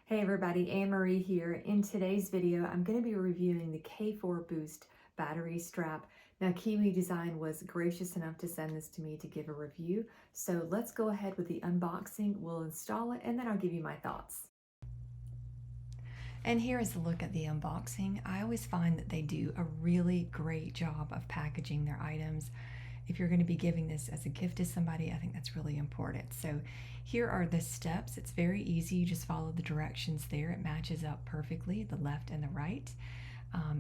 Hey everybody, Anne-Marie here. In today's video, I'm going to be reviewing the K4 Boost battery strap. Now, Kiwi Design was gracious enough to send this to me to give a review. So let's go ahead with the unboxing. We'll install it and then I'll give you my thoughts. And here is a look at the unboxing. I always find that they do a really great job of packaging their items. If you're going to be giving this as a gift to somebody, I think that's really important. So here are the steps. It's very easy. You just follow the directions there. It matches up perfectly, the left and the right.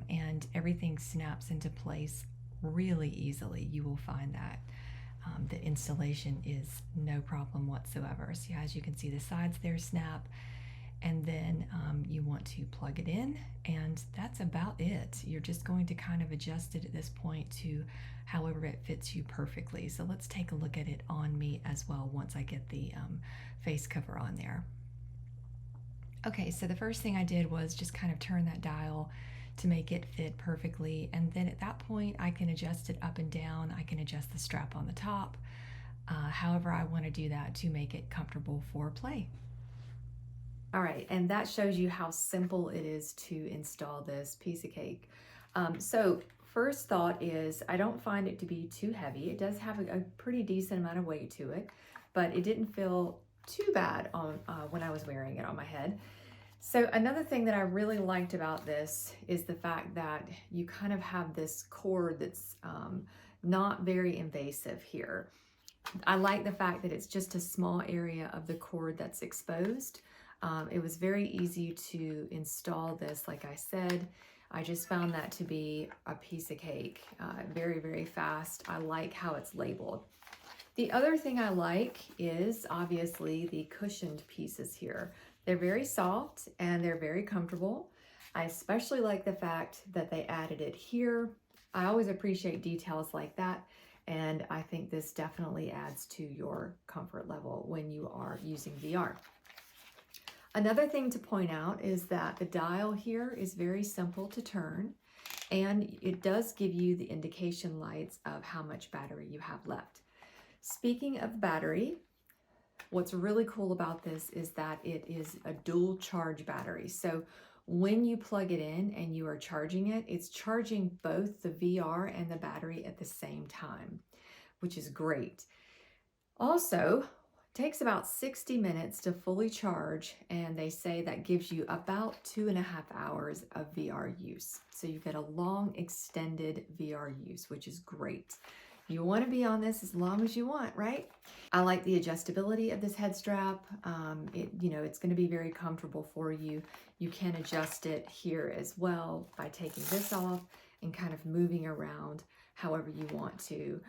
And everything snaps into place really easily. You will find that. The installation is no problem whatsoever. So as you can see, the sides there snap, and then you want to plug it in, and that's about it. You're just going to kind of adjust it at this point to however it fits you perfectly. So let's take a look at it on me as well once I get the face cover on there. Okay, so the first thing I did was just kind of turn that dial to make it fit perfectly, and then at that point I can adjust it up and down. I can adjust the strap on the top, however I want to do that to make it comfortable for play. All right, and that shows you how simple it is to install this piece of cake. So first thought is I don't find it to be too heavy. It does have a pretty decent amount of weight to it, but it didn't feel too bad on when I was wearing it on my head. So another thing that I really liked about this is the fact that you kind of have this cord that's not very invasive here. I like the fact that it's just a small area of the cord that's exposed. It was very easy to install this. Like I said, I just found that to be a piece of cake. Very, very fast. I like how it's labeled. The other thing I like is obviously the cushioned pieces here. They're very soft and they're very comfortable. I especially like the fact that they added it here. I always appreciate details like that. And I think this definitely adds to your comfort level when you are using VR. Another thing to point out is that the dial here is very simple to turn, and it does give you the indication lights of how much battery you have left. Speaking of battery, what's really cool about this is that it is a dual charge battery. So when you plug it in and you are charging it, it's charging both the VR and the battery at the same time, which is great. Also, takes about 60 minutes to fully charge, and they say that gives you about 2.5 hours of VR use. So you get a long extended VR use, which is great. You want to be on this as long as you want, right? I like the adjustability of this head strap. It's going to be very comfortable for you. You can adjust it here as well by taking this off and kind of moving around however you want to.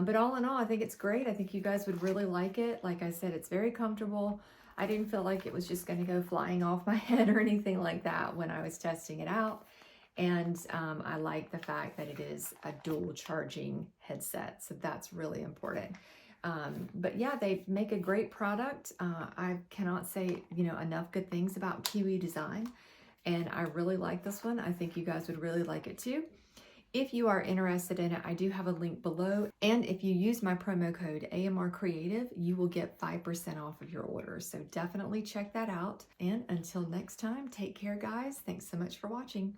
But all in all, I think it's great. I think you guys would really like it. Like I said, it's very comfortable. I didn't feel like it was just going to go flying off my head or anything like that when I was testing it out. And I like the fact that it is a dual charging headset. So that's really important. But yeah, they make a great product. I cannot say, enough good things about Kiwi Design. And I really like this one. I think you guys would really like it too. If you are interested in it, I do have a link below. And if you use my promo code AMR Creative, you will get 5% off of your order. So definitely check that out. And until next time, take care, guys. Thanks so much for watching.